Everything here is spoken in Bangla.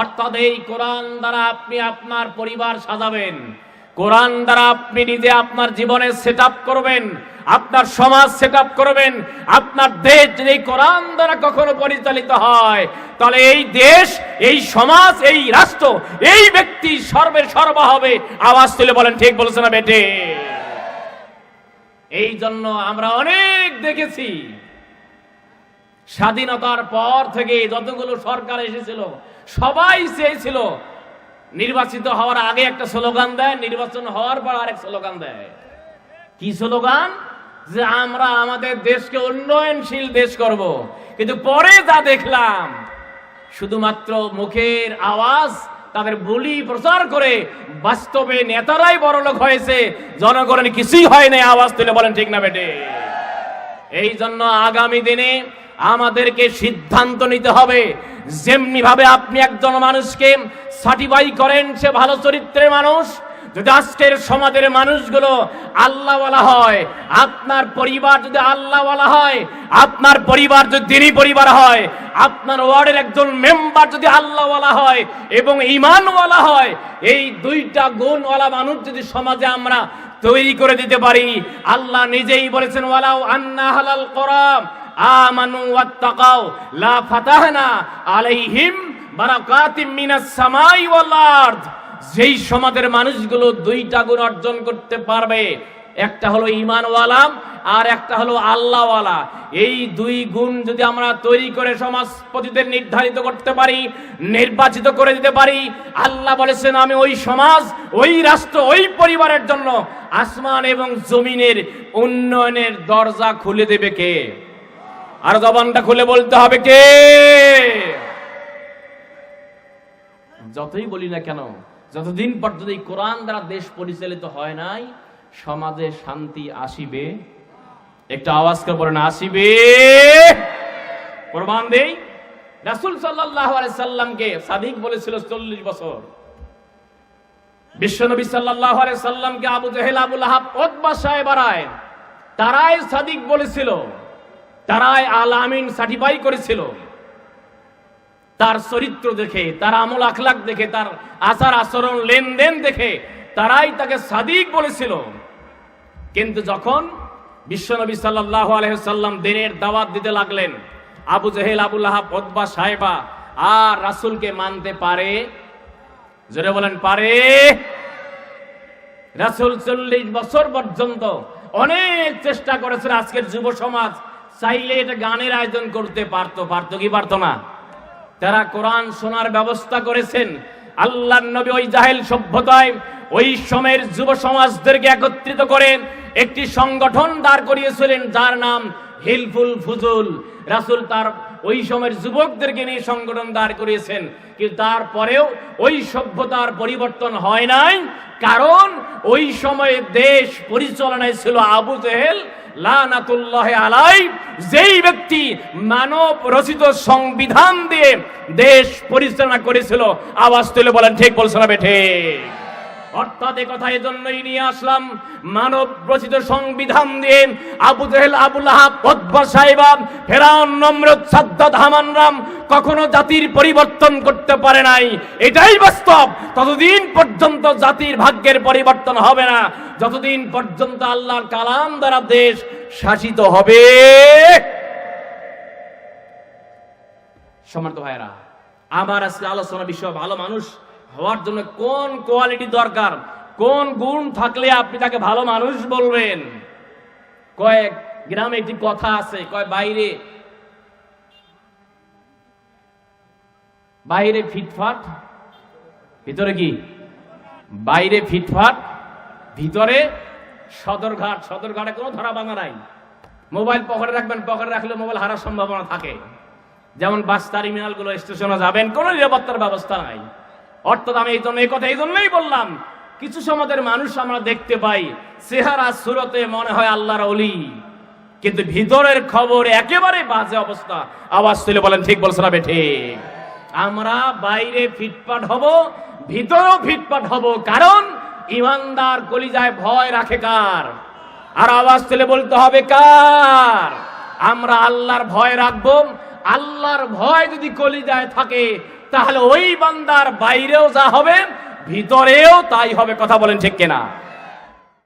অর্থাৎ এই কোরআন দ্বারা আপনি আপনার পরিবার সাজাবেন, কোরআন দ্বারা আপনি নিজে আপনার জীবনে সেট আপ করবেন, আপনার সমাজ সেট আপ করবেন। আপনার দেশ যদি কোরআন দ্বারা কখনো পরিচালিত হয়, তাহলে এই দেশ, এই সমাজ, এই রাষ্ট্র, এই ব্যক্তি সর্বা হবে। আওয়াজ তুলে বলেন ঠিক বলছে না বেটে? এই জন্য আমরা অনেক দেখেছি, স্বাধীনতার পর থেকে যতগুলো সরকার এসেছিল সবাই চেয়েছিল নির্বাচিত হওয়ার আগে একটা স্লোগান দেয়, নির্বাচন হওয়ার পর আরেক স্লোগান দেয়। কি স্লোগান? যে আমরা আমাদের দেশকে উন্নয়নশীল দেশ করব। কিন্তু পরে যা দেখলাম, শুধুমাত্র মুখের আওয়াজ, তাদের বলি প্রচার করে বাস্তবে নেতারাই বড়লোক হয়েছে, জনগণের কিছুই হয় না। আওয়াজ তুলে বলেন ঠিক না বেটে? এই জন্য আগামী দিনে আমাদেরকে সিদ্ধান্ত নিতে হবে। যেমনি ভাবে আপনি একজন মানুষকে সার্টিফাই করেন সে ভালো চরিত্রের মানুষ, যদি আজকের সমাজের মানুষগুলো আল্লাহওয়ালা হয়, আপনার পরিবার যদি আল্লাহওয়ালা হয়, আপনার পরিবার যদি দ্বীনি পরিবার হয়, আপনার ওয়ার্ডের একজন মেম্বার যদি আল্লাহওয়ালা হয় এবং ঈমানওয়ালা হয়, এই দুইটা গুণওয়ালা মানুষ যদি সমাজে আমরা তৈরি করে দিতে পারি, আল্লাহ নিজেই বলেছেন ওয়ালাউ আন্না হালাল কোরআন আমানু ওয়াত্তাকাউ লা ফাতাহনা আলাইহিম বারাকাতিম মিনাস সামাই ওয়াল আরদ। যেই সমাজের মানুষগুলো দুইটা গুণ অর্জন করতে পারবে, একটা হলো ঈমানওয়ালা আর একটা হলো আল্লাহওয়ালা, এই দুই গুণ যদি আমরা তৈরি করে সমাজপতিদের নির্ধারিত করতে পারি, নির্বাচিত করে দিতে পারি, আল্লাহ বলেছেন আমি ওই সমাজ, ওই রাষ্ট্র, ওই পরিবারের জন্য আসমান এবং জমিনের উন্নয়নের দরজা খুলে দেবে কে? আর জবানটা খুলে বলতে হবে কে? যতই বলি না কেন, যতদিন পর্যন্ত এই কোরআন দ্বারা দেশ পরিচালিত হয় নাই, সমাজে শান্তি আসিবে? একটা আওয়াজ করে বলেন আসিবে? প্রমাণ দেই, রাসূল সাল্লাল্লাহু আলাইহি সাল্লামকে সাদিক বলেছিল 40 বছর। বিশ্বনবী সাল্লাল্লাহু আলাইহি সাল্লামকে আবু জেহেল, আবু লাহাব, উতবা সাহেবারায় তারাই সাদিক বলেছিল, তারাই আল আমিন সার্টিফাই করেছিল। তার চরিত্র দেখে, তার আমল আখলাক দেখে, তার আচার আচরণ লেনদেন দেখে তারাই তাকে সাদিক বলেছিল। কিন্তু যখন বিশ্বনবী সাল্লাল্লাহু আলাইহি সাল্লাম দ্বীনের দাওয়াত দিতে লাগলেন, আবু জেহেল, আবু লাহাব, উতবা সাহেবা আর রাসূলকে মানতে পারে? জোরে বলেন পারে? রাসূল 40 বছর পর্যন্ত অনেক চেষ্টা করেছেন। আজকের যুব সমাজ চাইলে এটা গানের আয়োজন করতে পারতো কি পারতো না? তারা কোরআন শোনার ব্যবস্থা করেছেন। আল্লাহর নবী ওই জাহেল সভ্যতায় ওই সময়ের যুব সমাজদেরকে একত্রিত করেন একটি সংগঠন দাঁড় করিয়েছিলেন, যার নাম হিলফুল ফুজুল। রাসূল তার ওই সময়ের যুবকদেরকে নিয়ে সংগঠন দাঁড় করিয়েছেন। কিন্তু তারপরেও ওই সভ্যতার পরিবর্তন হয় নাই, কারণ ওই সময়ে দেশ পরিচালনায় ছিল আবু জেহেল লানাতুল্লাহি আলাইহি, যেই ব্যক্তি মানব রচিত সংবিধান দিয়ে দেশ পরিচালনা করেছিল। আওয়াজ তুলে বলেন ঠিক বলছ না বেঠে? অর্থাৎ এই কথা এজন্যই নিয়ে আসলাম, মানব রচিত সংবিধান দিয়ে আবু জেহেল, আবু লাহাব, উতবা সাহেবা, ফেরাউন, নমরুদ, সাদ্দাত, হামানরাম কখনো জাতির পরিবর্তন করতে পারে নাই। এটাই বাস্তব। ততদিন পর্যন্ত জাতির ভাগ্যের পরিবর্তন হবে না যতদিন পর্যন্ত আল্লাহর কালাম দ্বারা দেশ শাসিত হবে। সম্মানিত ভাইরা, আমার আজকে আলোচনা বিষয় ভালো মানুষ হওয়ার জন্য কোন কোয়ালিটি দরকার, কোন গুণ থাকলে আপনি তাকে ভালো মানুষ বলবেন। কয়েক গ্রামে একটি কথা আছে, কয় বাইরে ফিটফাট, ভিতরে কি? বাইরে ফিটফাট, ভিতরে সদরঘাট। সদরঘাটে কোনো ধরা ভাঙা নাই। মোবাইল পকেটে রাখবেন, পকেটে রাখলে মোবাইল হারার সম্ভাবনা থাকে। যেমন বাস টার্মিনাল গুলো, স্টেশনে যাবেন, কোনো নিরাপত্তার ব্যবস্থা নাই। অর্থাৎ আমি এই কথা এই জন্যই বললাম, কিছু সমাজের মানুষ আমরা দেখতে পাই চেহারা সুরতে মনে হয় আল্লাহর ওলি, কিন্তু ভিতরের খবর একেবারে বাজে অবস্থা। আওয়াজ তুলে বলেন ঠিক বলছ না বেঠে? আমরা বাইরে ফিটফাট হব, ভিতরেও ফিটফাট হব, কারণ ইমানদার কলিজায় ভয় রাখে কার? আর আওয়াজ তুলে বলতে হবে কার? আমরা আল্লাহর ভয় রাখবো। আল্লাহর ভয় যদি কলিজায় থাকে, তাহলে ওই বান্দার বাইরেও যা হবে ভিতরেও তাই হবে। কথা বলেন ঠিক কিনা?